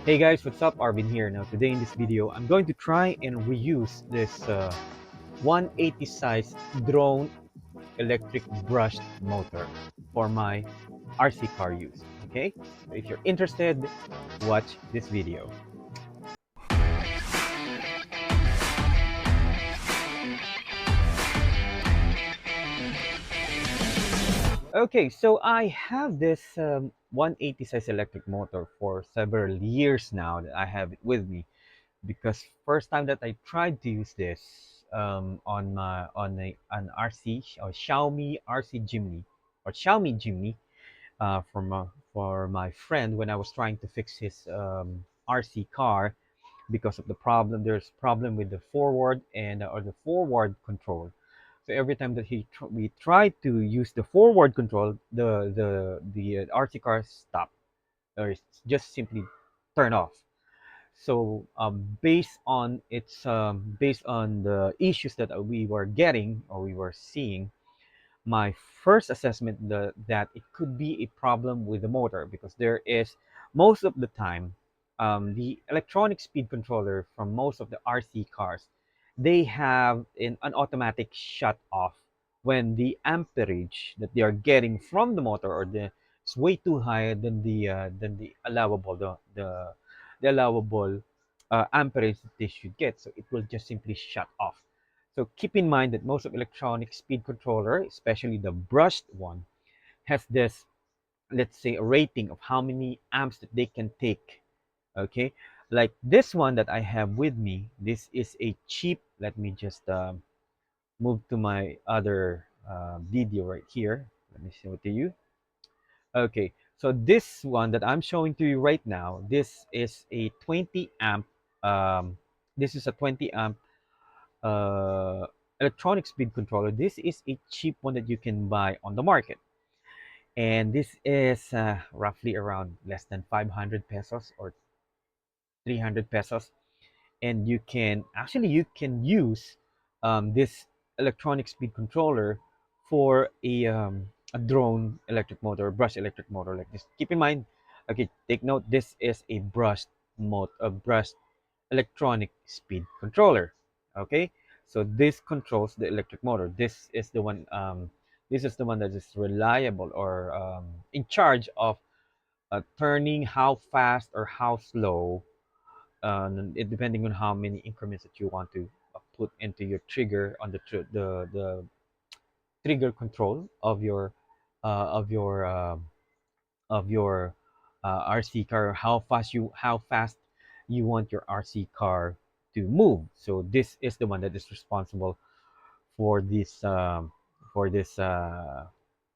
Hey guys, what's up? Arvin here. Now today in this video, I'm going to try and reuse this 180 size drone electric brushed motor for my RC car use. Okay, so if you're interested, watch this video. Okay, so I have this 180 size electric motor for several years now that I have it with me because first time that I tried to use this on an RC or Xiaomi RC Jimny or Xiaomi Jimny for my friend when I was trying to fix his RC car because of the problem. There's problem with the forward and or the forward control. So every time that we tried to use the forward control, the RC car stop or it's just simply turn off. So based on the issues that we were getting or we were seeing, my first assessment that it could be a problem with the motor because there is most of the time the electronic speed controller from most of the RC cars, they have an automatic shut off when the amperage that they are getting from the motor or the is way too high than the allowable the allowable amperage that they should get, so it will just simply shut off. So keep in mind that most of electronic speed controller, especially the brushed one, has this, let's say, a rating of how many amps that they can take. Okay, like this one that I have with me, this is a cheap. Let me just move to my other video right here. Let me show it to you. Okay, so this one that I'm showing to you right now, this is a 20 amp. Um, this is a 20 amp uh, electronic speed controller. This is a cheap one that you can buy on the market, and this is roughly around less than 500 pesos or 300 pesos, and you can use this electronic speed controller for a drone electric motor, brush electric motor like this. Keep in mind, okay, take note. This is a brushed electronic speed controller. Okay, so this controls the electric motor. This is the one that is reliable or in charge of turning how fast or how slow, depending on how many increments that you want to put into your trigger on the trigger control of your uh, of your uh, of your RC car, how fast you want your RC car to move. So this is the one that is responsible for for this uh,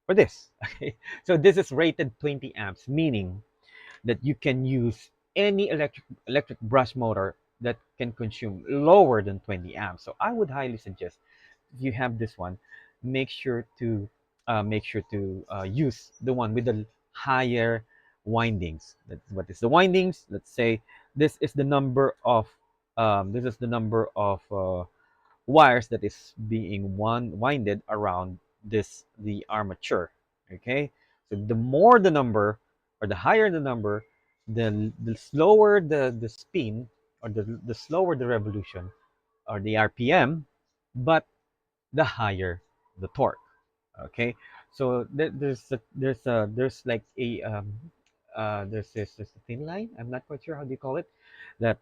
for this. Okay, so this is rated 20 amps, meaning that you can use any electric brush motor that can consume lower than 20 amps. So I would highly suggest if you have this one, make sure to use the one with the higher windings. What is the windings? Let's say this is the number of wires that is being winded around the armature. Okay, so the more the number or the higher the number, the slower the spin or the slower the revolution or the RPM, but the higher the torque. Okay, so there's like a there's a thin line. I'm not quite sure how do you call it, that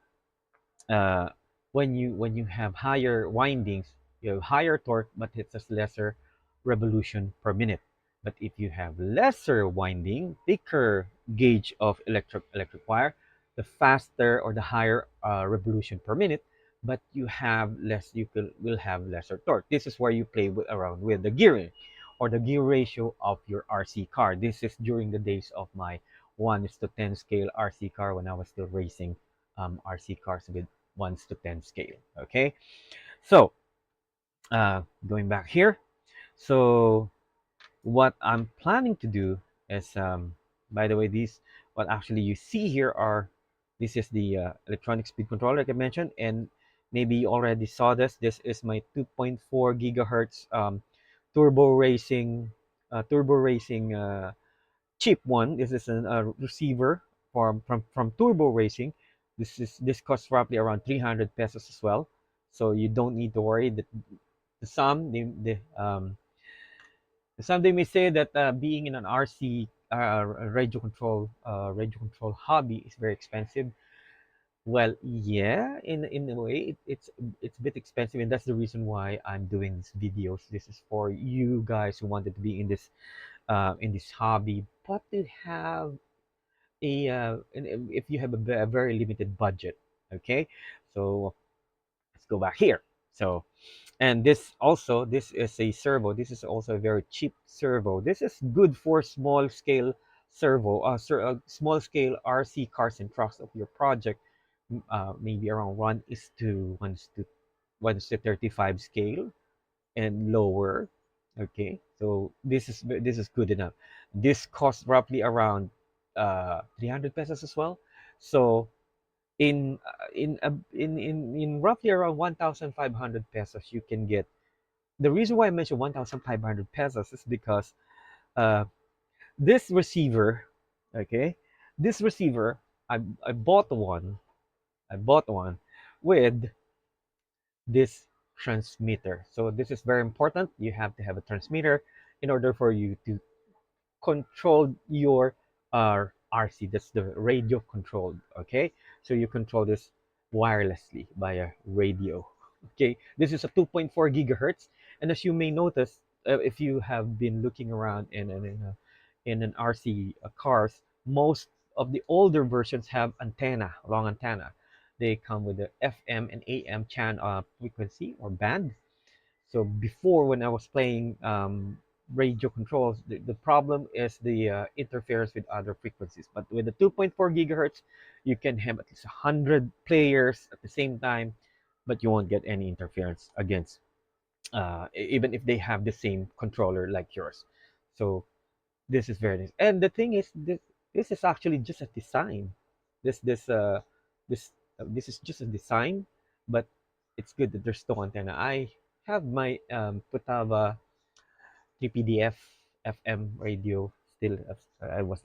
uh, when you have higher windings, you have higher torque, but it's a lesser revolution per minute. But if you have lesser winding, thicker gauge of electric wire, the faster or the higher revolution per minute, but will have lesser torque. This is where you play around with the gearing or the gear ratio of your RC car. This is during the days of my 1:10 scale RC car when I was still racing RC cars with 1:10 scale. Okay, so going back here, so what I'm planning to do is, by the way, these what actually you see here are this is the electronic speed controller like I mentioned, and maybe you already saw this. This is my 2.4 gigahertz turbo racing turbo racing chip one. This is a receiver from turbo racing. This costs roughly around 300 pesos as well. So you don't need to worry that the some some they may say that being in an RC radio control hobby is very expensive. Well, yeah, in a way, it's a bit expensive, and that's the reason why I'm doing these videos. This is for you guys who wanted to be in this hobby, but to have if you have a very limited budget. Okay, so let's go back here. So, and this is a servo. This is also a very cheap servo. This is good for small scale small scale RC cars and trucks of your project. Maybe around 1 is to 35 scale and lower. Okay, so this is good enough. This costs roughly around 300 pesos as well. So in roughly around 1,500 pesos, you can get. The reason why I mentioned 1,500 pesos is because uh, this receiver, okay, this receiver, I bought one. I bought one with this transmitter. So this is very important. You have to have a transmitter in order for you to control your RC. That's the radio controlled. Okay, so you control this wirelessly via radio. Okay, this is a 2.4 gigahertz, and as you may notice, if you have been looking around in an RC cars, most of the older versions have antenna, long antenna. They come with the FM and AM channel frequency or band. So before, when I was playing radio controls, the problem is the interference with other frequencies. But with the 2.4 gigahertz, you can have at least 100 players at the same time, but you won't get any interference against, even if they have the same controller like yours. So this is very nice. And the thing is, this is actually just a design. This this uh this is just a design, but it's good that there's no antenna. I have my Putava 3PDF FM radio still. I was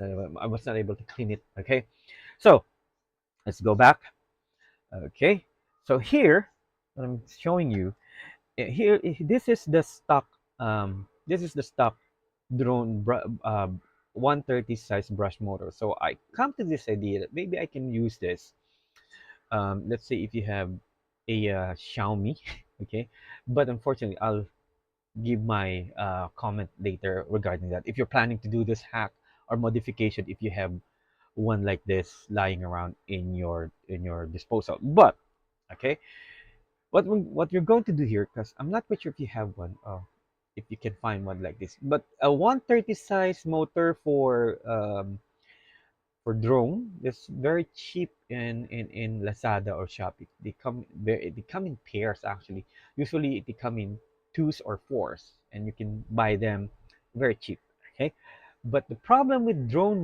not able to clean it. Okay, so let's go back. Okay, so here what I'm showing you this is the stock. This is the stock drone 130 size brush motor. So I come to this idea that maybe I can use this. Let's say if you have a Xiaomi, okay, but unfortunately, I'll give my comment later regarding that. If you're planning to do this hack or modification, if you have one like this lying around in your disposal, but okay, what you're going to do here, because I'm not quite sure if you have one. If you can find one like this, but a 130 size motor for drone is very cheap in Lazada or Shopee. They come in pairs actually. Usually they come in twos or fours, and you can buy them very cheap. Okay, but the problem with drone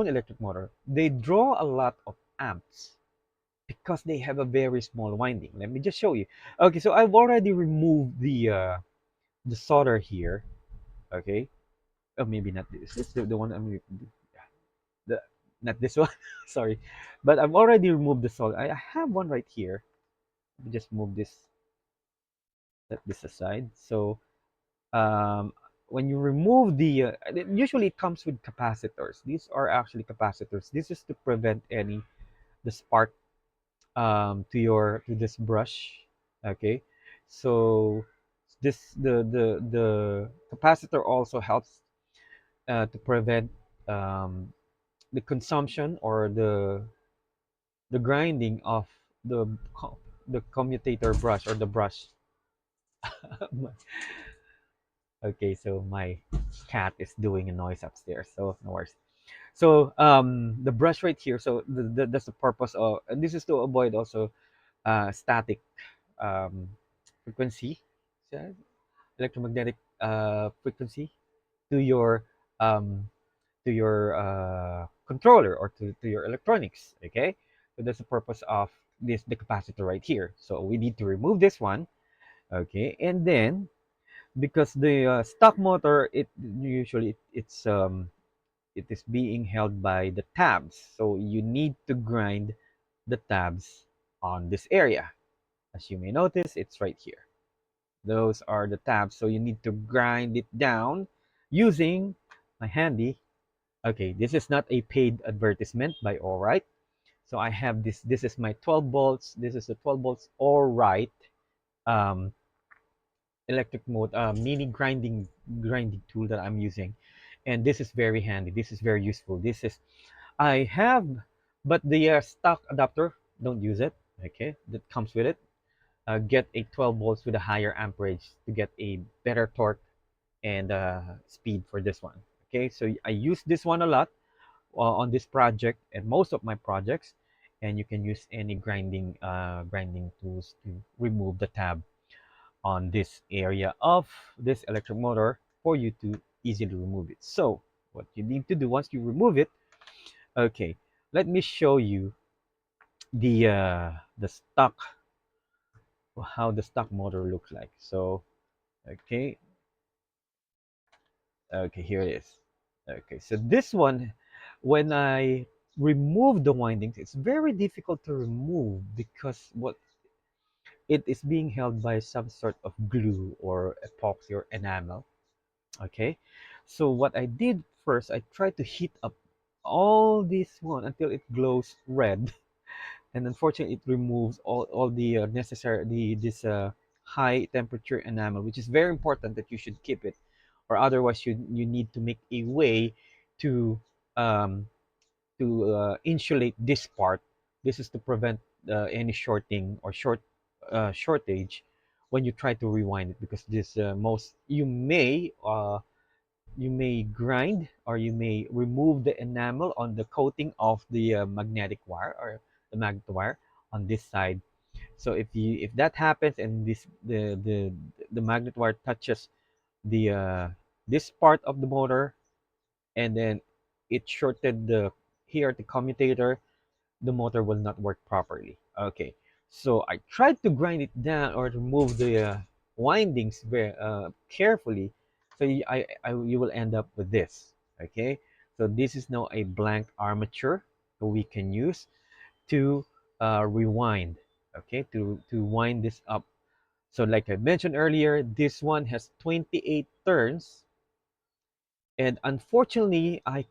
electric motor, they draw a lot of amps because they have a very small winding. Let me just show you. Okay, so I've already removed the solder here. Okay, oh maybe not this. This is the one I'm the not this one. Sorry, but I've already removed the solder. I have one right here. Let me just move this, set this aside. So um, when you remove usually it comes with capacitors. These are actually capacitors. This is to prevent any the spark to this brush. Okay, so the capacitor also helps to prevent um, the consumption or the grinding of the the commutator brush or the brush. Okay, so my cat is doing a noise upstairs, so no worries. So the brush right here, so that's the purpose of, and this is to avoid also static um, frequency, so electromagnetic frequency to your um, controller or to your electronics. Okay, so that's the purpose of the capacitor right here. So we need to remove this one. Okay, and then because the stock motor, it's it is being held by the tabs. So you need to grind the tabs on this area. As you may notice, it's right here. Those are the tabs. So you need to grind it down using my handy. Okay, this is not a paid advertisement by Alright. So I have this. This is my 12 volts. This is the 12 volts Alright um, electric mode mini grinding tool that I'm using, and this is very handy. This is very useful. This is I have, but the stock adapter, don't use it. Okay, that comes with it. Get a 12 volts with a higher amperage to get a better torque and speed for this one. Okay, so I use this one a lot on this project and most of my projects, and you can use any grinding tools to remove the tab on this area of this electric motor for you to easily remove it. So what you need to do once you remove it, okay, let me show you the stock, how the stock motor looks like. So okay, okay, here it is. Okay, so this one, when I remove the windings, it's very difficult to remove because what it is being held by some sort of glue or epoxy or enamel. Okay, so what I did first, I tried to heat up all this one until it glows red, and unfortunately it removes all the necessary this high temperature enamel, which is very important that you should keep it, or otherwise you need to make a way to um, insulate this part. This is to prevent any shorting or shortage when you try to rewind it, because this most you may grind or you may remove the enamel on the coating of the magnetic wire or the magnet wire on this side. So if that happens and the magnet wire touches the this part of the motor, and then it shorted the here the commutator, the motor will not work properly. Okay, so I tried to grind it down or remove the windings very carefully, so you will end up with this. Okay, so this is now a blank armature that we can use to rewind. Okay, to wind this up. So like I mentioned earlier, this one has 28 turns, and unfortunately I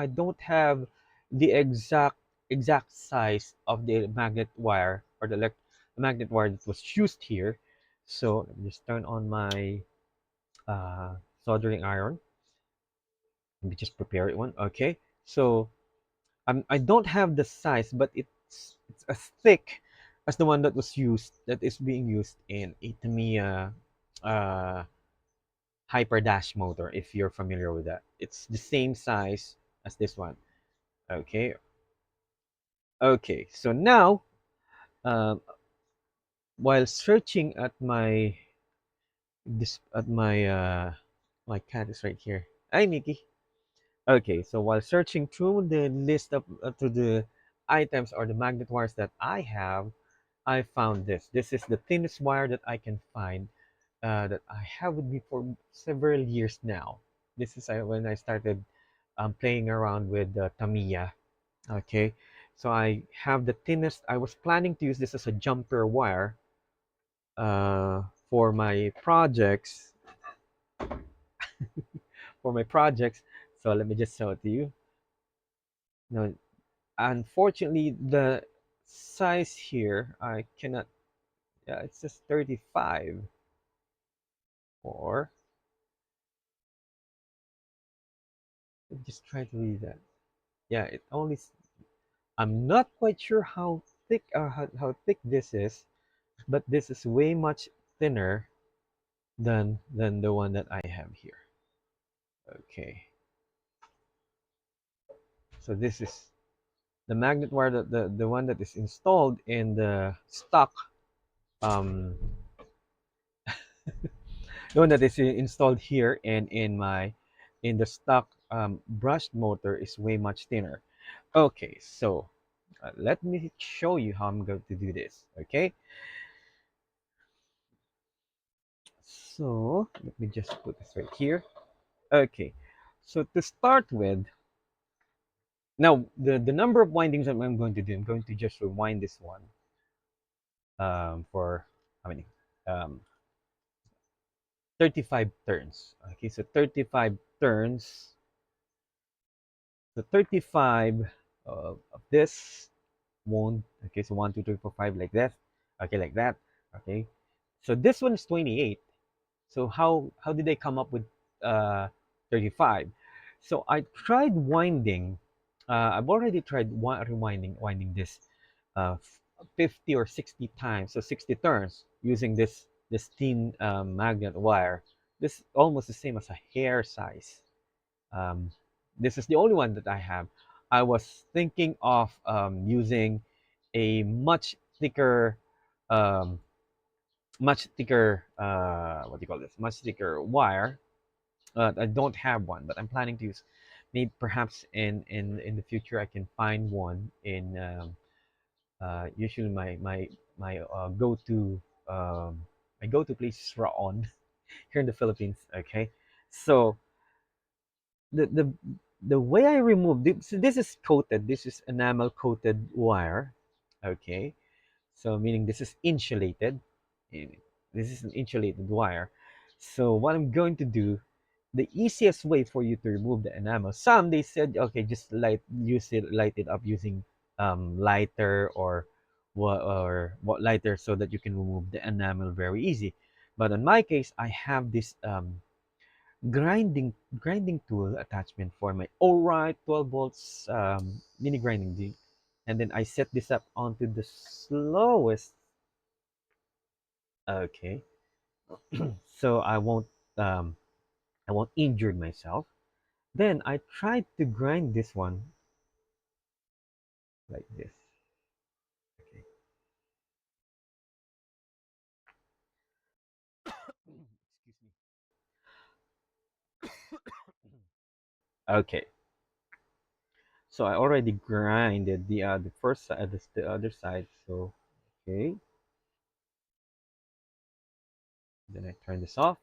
don't have the exact size of the magnet wire or the magnet wire that was used here. So let me just turn on my soldering iron. Let me just prepare it one. Okay, so I don't have the size, but it's as thick as the one that was used, that is being used in a Tamiya uh, hyper dash motor. If you're familiar with that, it's the same size as this one. Okay, okay. So now, um, while searching at my this at my cat is right here. Hi, Mickey. Okay, so while searching through the list of to the items or the magnet wires that I have, I found this. This is the thinnest wire that I can find, that I have with me for several years now. This is when I started playing around with Tamiya. Okay, so I have the thinnest. I was planning to use this as a jumper wire uh, for my projects. For my projects. So let me just show it to you. No, unfortunately, the size here I cannot. Yeah, it's just 35. Or let me just try to read that. Yeah, it only. I'm not quite sure how thick how thick this is, but this is way much thinner than the one that I have here. Okay, so this is the magnet wire, that the one that is installed in the stock, um the one that is installed here and in the stock brushed motor is way much thinner. Okay, so let me show you how I'm going to do this. Okay, so let me just put this right here. Okay, so to start with, Now, the number of windings that I'm going to do, I'm going to just rewind this one for how many? Um, 35 turns. Okay, so 35 turns. So 35 of this won't. Okay, so 1, 2, 3, 4, 5 like that. Okay, like that. Okay, so this one is 28. So how did they come up with uh, 35? So I tried winding. I've already tried winding this 50 or 60 times, so 60 turns using this thin magnet wire. This almost the same as a hair size. Um, this is the only one that I have. I was thinking of using a um, much thicker what do you call this, much thicker wire. I don't have one, but I'm planning to use, maybe perhaps in the future I can find one in usually my go-to my go-to place is Raon here in the Philippines. Okay, so the the the way I remove this, so this is coated, this is enamel coated wire. Okay, so meaning this is insulated. Eh, this is an insulated wire. So what I'm going to do, the easiest way for you to remove the enamel, some they said okay, just light it up using lighter or what lighter, so that you can remove the enamel very easy. But in my case, I have this grinding tool attachment for my Alright 12 volts mini grinding jig, and then I set this up onto the slowest. Okay, so um I won't injure myself. Then I tried to grind this one like this. Okay. Excuse me. Okay, so I already grinded the first side, the other side. So okay, then I turn this off.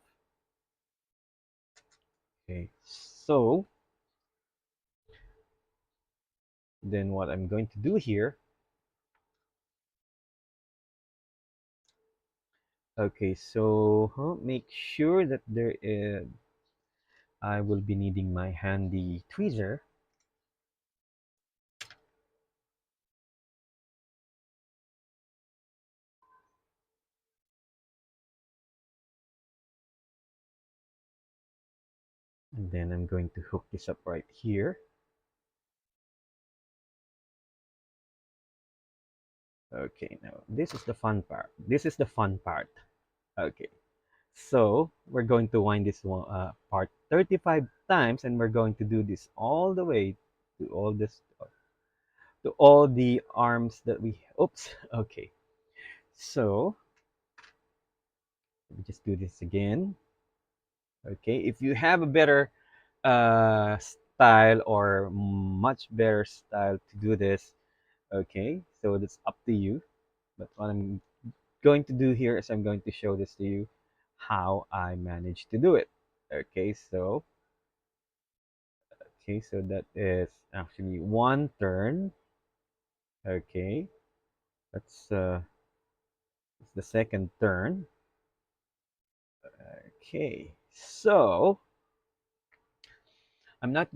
Okay, so then what I'm going to do here. Okay, so make sure that there is. I will be needing my handy tweezer, and then I'm going to hook this up right here. Okay, now this is the fun part. This is the fun part. Okay, so we're going to wind this one part 35 times, and we're going to do this all the way to all this to all the arms that we. Oops. Okay, so let me just do this again. Okay, if you have a better style or much better style to do this, okay, so that's up to you. But what I'm going to do here is I'm going to show this to you how I managed to do it. Okay, so that is actually one turn. Okay, that's the second turn. Okay, so I'm not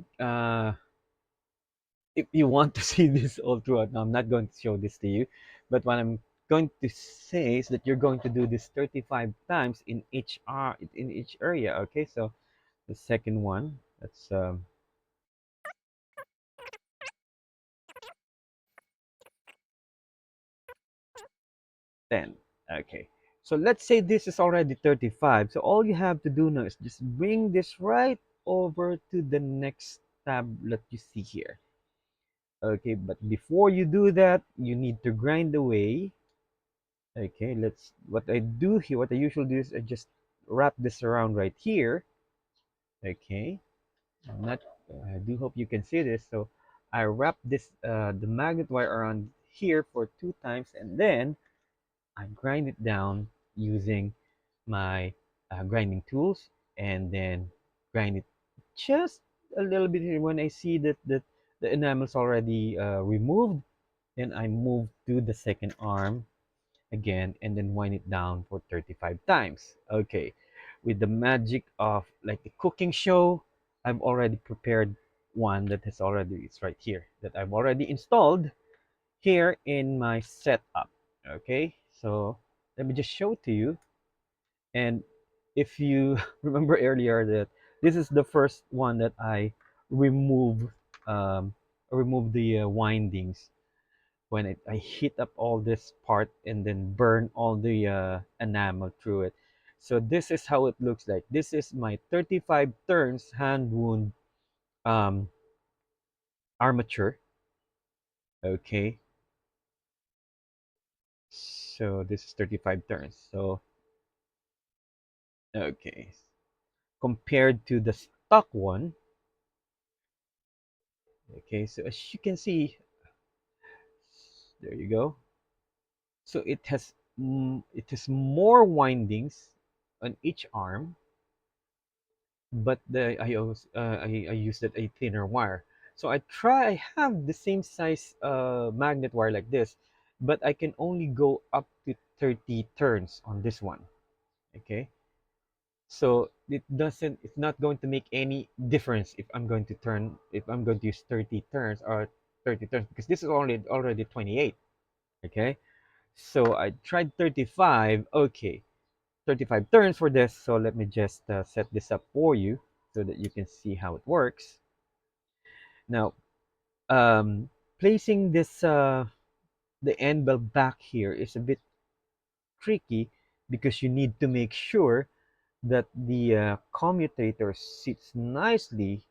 if you want to see this all throughout, now I'm not going to show this to you, but what I'm going to say is that you're going to do this 35 times in each area. Okay, so the second one, that's 10. Okay, so let's say this is already 35. So all you have to do now is just bring this right over to the next tab that you see here. Okay, but before you do that, you need to grind away. Okay, what I do here, what I usually do is I just wrap this around right here. Okay, I'm not, I do hope you can see this. So I wrap the magnet wire around here for 2 times, and then I grind it down using my grinding tools, and then grind it just a little bit here when I see that the enamel's already removed, then I move to the second arm again and then wind it down for 35 times. Okay, with the magic of like the cooking show, I've already prepared one that has already, it's right here, that I've already installed here in my setup. Okay, so let me just show it to you. And if you remember earlier that this is the first one that I remove, um, remove the windings when I heat up all this part and then burn all the enamel through it. So this is how it looks like. This is my 35 turns hand wound um, armature. Okay, so this is 35 turns. So okay, compared to the stock one. Okay, so as you can see, there you go. So it has more windings on each arm, but I use that a thinner wire. So I have the same size magnet wire like this, but I can only go up to 30 turns on this one. Okay, so it's not going to make any difference if I'm going to use 30 turns or 30 turns, because this is already 28. Okay, so I tried 35. Okay, 35 turns for this. So let me just set this up for you so that you can see how it works. Now, um, placing this the end bell back here is a bit tricky because you need to make sure that the commutator sits nicely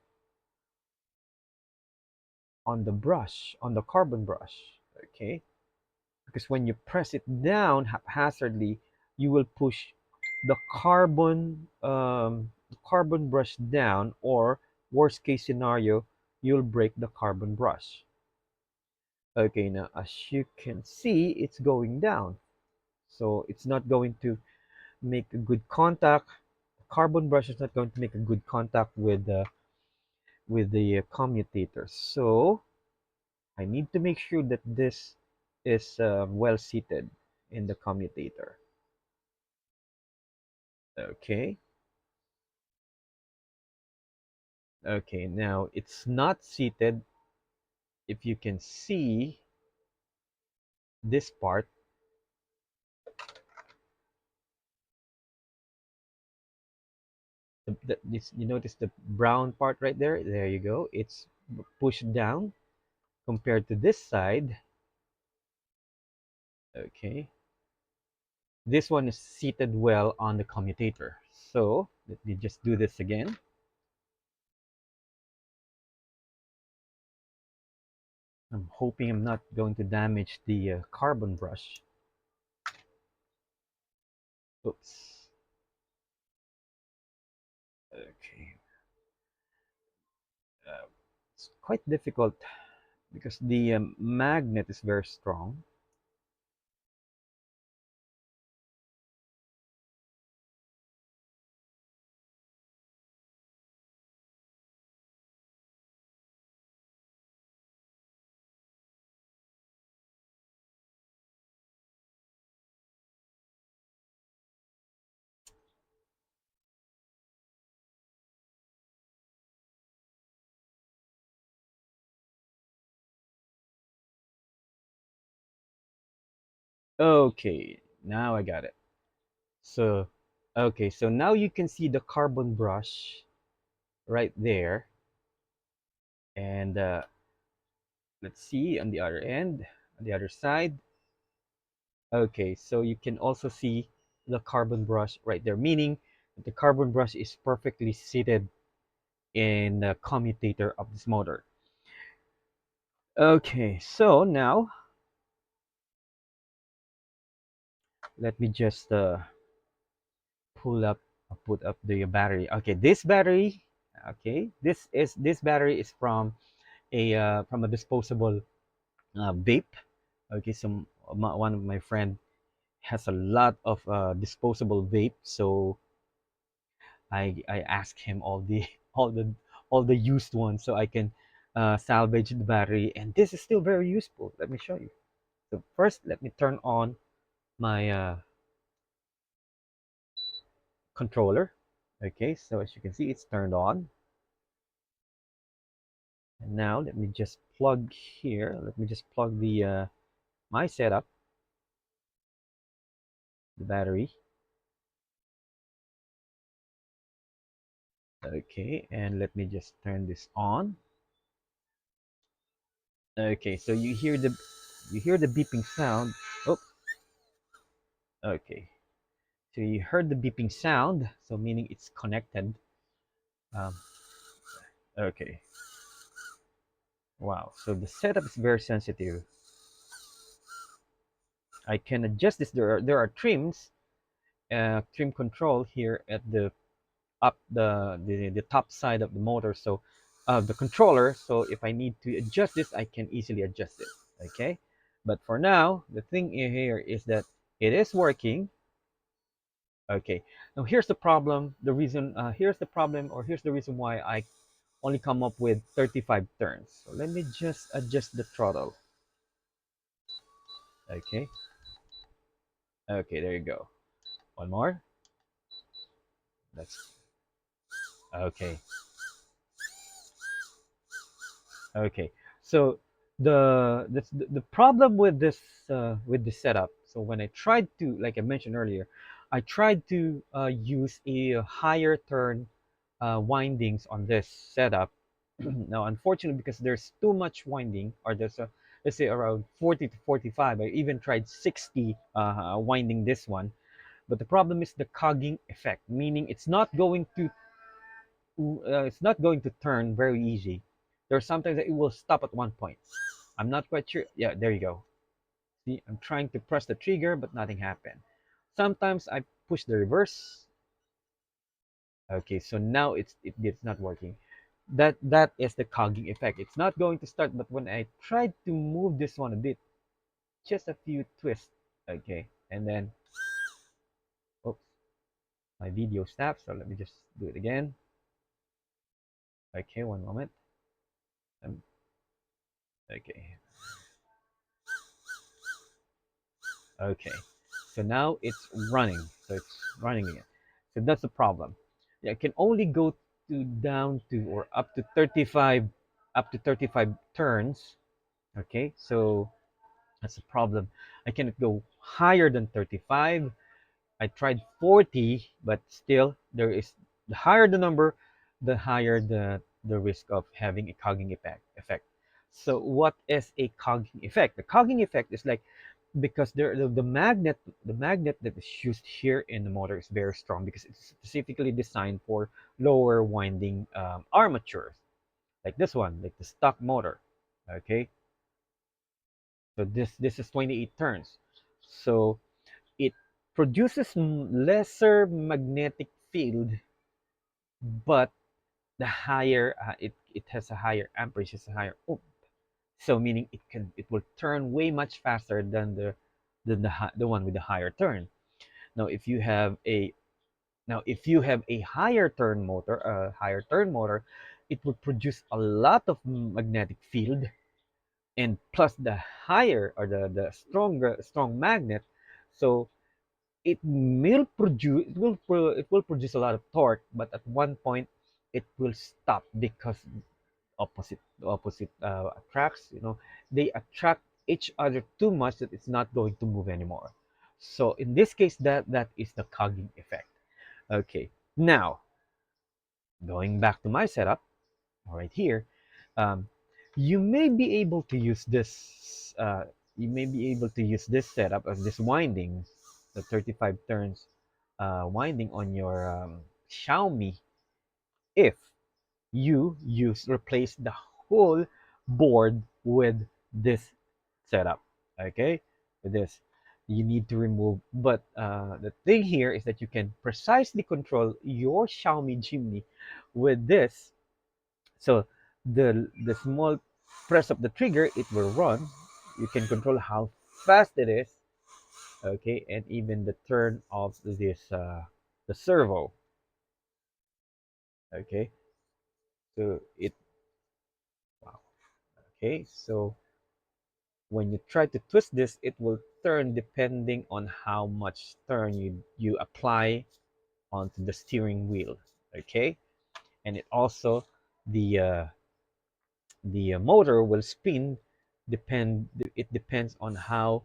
on the brush, on the carbon brush. Okay, because when you press it down haphazardly, you will push the carbon brush down, or worst case scenario, you'll break the carbon brush. Okay, now as you can see, it's going down, so it's not going to make a good contact. The carbon brush is not going to make a good contact with the commutator. So I need to make sure that this is well seated in the commutator. Okay. Okay, now it's not seated. If you can see this part, you notice the brown part right there? There you go. It's pushed down compared to this side. Okay, this one is seated well on the commutator. So let me just do this again. I'm hoping I'm not going to damage the carbon brush. Oops. Okay. It's quite difficult because the magnet is very strong. Okay, now I got it. So, okay, so now you can see the carbon brush right there. And let's see on the other end, on the other side. Okay, so you can also see the carbon brush right there, meaning that the carbon brush is perfectly seated in the commutator of this motor. Okay, so now let me just pull up, put up the battery. Okay, this battery, okay, this battery is from a disposable vape. Okay, so one of my friend has a lot of disposable vape, so I asked him all the all the used ones so I can salvage the battery, and this is still very useful. Let me show you. So first, let me turn on my controller. Okay, so as you can see, it's turned on. And now let me just plug here. Let me just plug the my setup, the battery. Okay, and let me just turn this on. Okay, so you hear the beeping sound. Oh, okay. So you heard the beeping sound, so meaning it's connected. Um, okay. Wow. So the setup is very sensitive. I can adjust this. There are trims, trim control here at the up the top side of the motor. So the controller. So if I need to adjust this, I can easily adjust it. Okay. But for now, the thing here is that it is working. Okay. Now here's the problem. The reason here's the problem, or here's the reason why I only come up with 35 turns. So let me just adjust the throttle. Okay. Okay, there you go. One more. That's okay. Okay. So the problem with this setup. So when I tried to, like I mentioned earlier, I tried to use a higher turn windings on this setup. Now, unfortunately, because there's too much winding, or there's a, let's say around 40 to 45. I even tried 60 winding this one, but the problem is the cogging effect, meaning it's not going to turn very easy. There's sometimes that it will stop at one point. I'm not quite sure. Yeah, there you go. See, I'm trying to press the trigger, but nothing happened. Sometimes I push the reverse. Okay, so now it's not working. That is the cogging effect. It's not going to start, but when I tried to move this one a bit, just a few twists. Okay, and then oops, my video stopped. So let me just do it again. Okay, one moment. Um, okay, okay. So now it's running. So it's running again. So that's the problem. Yeah, I can only go to down to or up to 35 turns. Okay, so that's the problem. I cannot go higher than 35. I tried 40, but still there is the higher the number, the higher the risk of having a cogging effect. So what is a cogging effect? The cogging effect is like because the magnet that is used here in the motor is very strong because it's specifically designed for lower winding armatures like this one, like the stock motor. Okay, so this is 28 turns. So it produces lesser magnetic field, but the higher it has a higher amperage, it's a higher ohm. So meaning it will turn way much faster than the one with the higher turn. Now if you have a higher turn motor, it will produce a lot of magnetic field, and plus the higher or the stronger strong magnet. So it will produce a lot of torque, but at one point it will stop because the opposite attracts, they attract each other too much that it's not going to move anymore. So in this case, that is the cogging effect. Okay, now going back to my setup right here, um, you may be able to use this setup as this winding, the 35 turns winding on your Xiaomi if you use replace the whole board with this setup. Okay, with this you need to remove, but the thing here is that you can precisely control your Xiaomi Jimny with this. So the small press of the trigger, it will run. You can control how fast it is. Okay, and even the turn of this the servo. Okay, so it wow. Okay, so when you try to twist this, it will turn depending on how much turn you apply onto the steering wheel. Okay, and it also the motor will spin depend it depends on how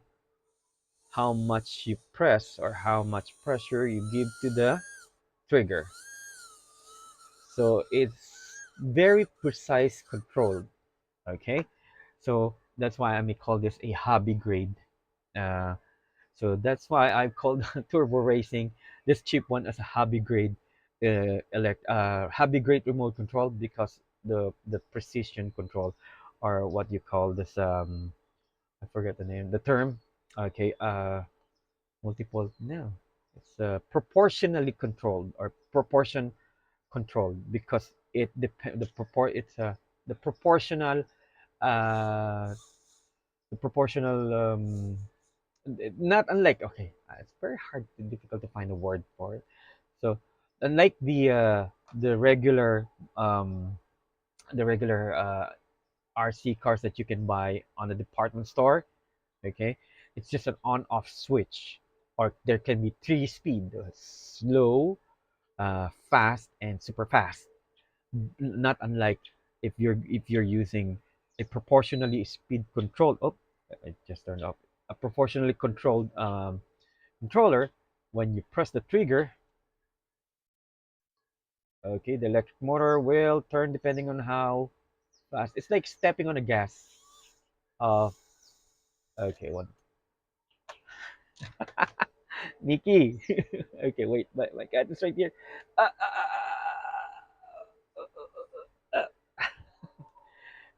much you press or how much pressure you give to the trigger. So it's very precise control. Okay, so that's why I may call this a hobby grade. uh, so that's why I've called turbo racing, this cheap one, as a hobby grade hobby grade remote control, because the precision control, or what you call this, I forget the name, the term. Okay, multiple, no, it's proportionally controlled, or proportion controlled, because it depend the propor it's the proportional, uh the proportional not unlike, okay, it's very hard, difficult to find a word for it. So unlike the regular, um the regular RC cars that you can buy on a department store, okay, it's just an on off switch, or there can be three speed: slow, fast, and super fast. Not unlike if you're using a proportionally speed controlled, oh, it just turned off, a proportionally controlled controller. When you press the trigger, okay, the electric motor will turn depending on how fast. It's like stepping on the gas. uh okay, one, Nikki. Okay, wait, my cat is right here.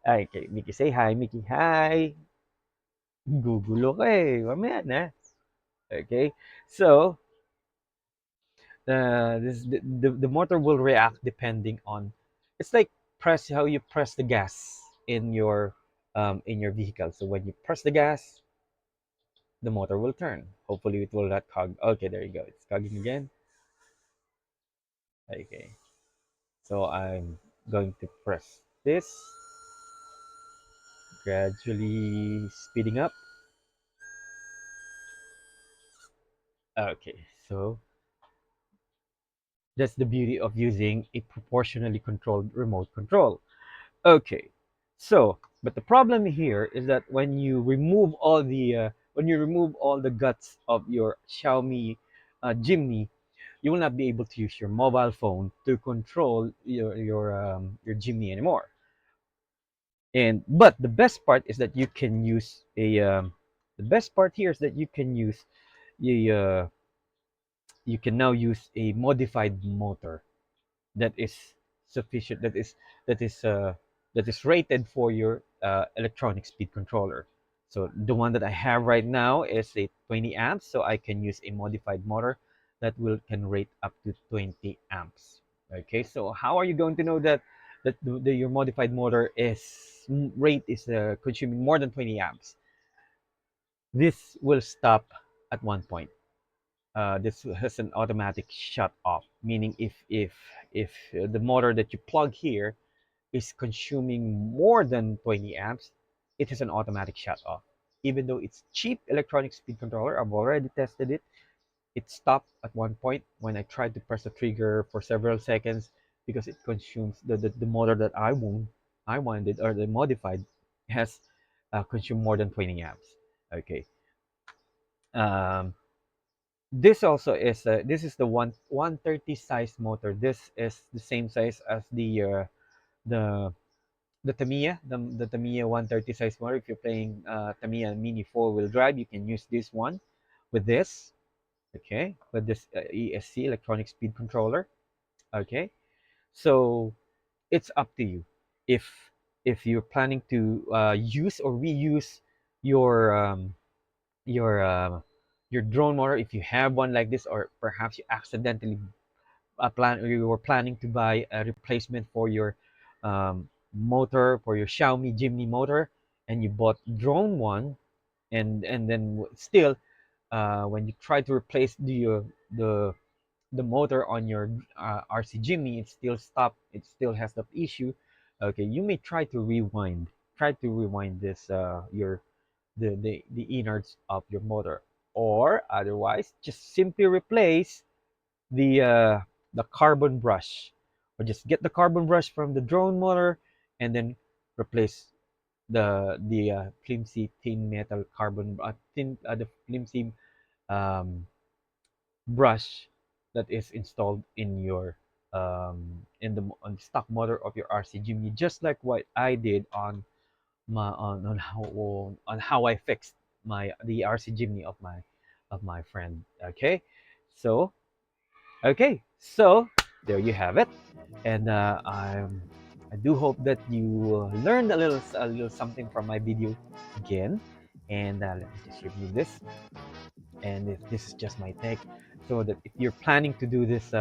Okay, Nikki, say hi. Mickey, hi. Gugulo ka eh. Mamaya na. Okay, so the motor will react depending on, it's like press how you press the gas in your vehicle. So when you press the gas, the motor will turn. Hopefully it will not cog. Okay, there you go, it's cogging again. Okay, so I'm going to press this, gradually speeding up. Okay, so that's the beauty of using a proportionally controlled remote control. Okay, so but the problem here is that when you remove all the guts of your Xiaomi Jimny, you will not be able to use your mobile phone to control your Jimny anymore. And but the best part is that you can use a the best part here is that a you can now use a modified motor that is sufficient that is uh, that is rated for your electronic speed controller. So the one that I have right now is a 20 amps, so I can use a modified motor that will can rate up to 20 amps. Okay, so how are you going to know that your modified motor is rate is consuming more than 20 amps? This will stop at one point. This has an automatic shut off, meaning if the motor that you plug here is consuming more than 20 amps, it is an automatic shut off. Even though it's cheap electronic speed controller, I've already tested it. It stopped at one point when I tried to press the trigger for several seconds, because it consumes the motor that I wanted, or the modified, has consumed more than 20 amps. Okay. Um, this is the 130 size motor. This is the same size as the the Tamiya, the Tamiya 130 size motor. If you're playing Tamiya Mini 4-wheel drive, you can use this one with this. Okay, with this ESC, electronic speed controller. Okay, so it's up to you if you're planning to use or reuse your um, your uh, your drone motor, if you have one like this, or perhaps you accidentally you were planning to buy a replacement for your motor, for your Xiaomi Jimny motor, and you bought drone one, and then still when you try to replace the the motor on your RC Jimny, it still stop. It still has the issue. Okay, you may try to rewind try to rewind this your the innards of your motor, or otherwise just simply replace the uh, the carbon brush, or just get the carbon brush from the drone motor and then replace the flimsy thin metal the flimsy um, brush that is installed in your on the stock motor of your RC Jimny, just like what I did on how I fixed my the RC Jimny of my friend. Okay, so there you have it, and I do hope that you learned a little something from my video again, and let me just review this. And if this is just my take, so that if you're planning to do this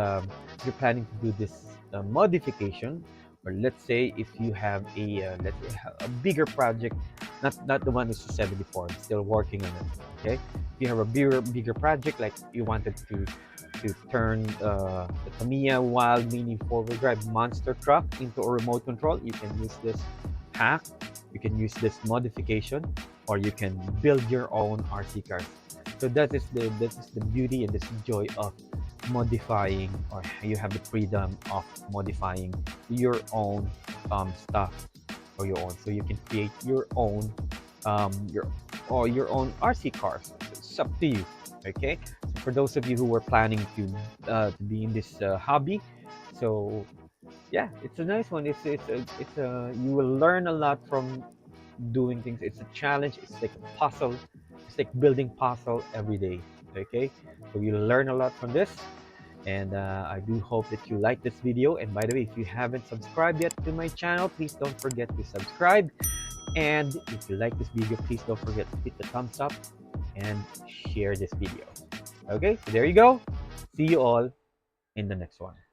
modification, or let's say if you have let's say a bigger project, not the one that's 74, I'm still working on it. Okay, if you have a bigger project, like you wanted to turn the Tamiya Wild Mini 4-wheel drive monster truck into a remote control, you can use this hack, you can use this modification, or you can build your own RC cars. So that is the beauty and the joy of modifying, or you have the freedom of modifying your own stuff, or your own, so you can create your own your your own RC cars. It's up to you. Okay, so for those of you who were planning to be in this hobby, so yeah, it's a nice one. It's a you will learn a lot from doing things. It's a challenge. It's like a puzzle. It's like building puzzle every day. Okay, so you learn a lot from this, and I do hope that you like this video. And by the way, if you haven't subscribed yet to my channel, please don't forget to subscribe. And if you like this video, please don't forget to hit the thumbs up and share this video. Okay, so there you go. See you all in the next one.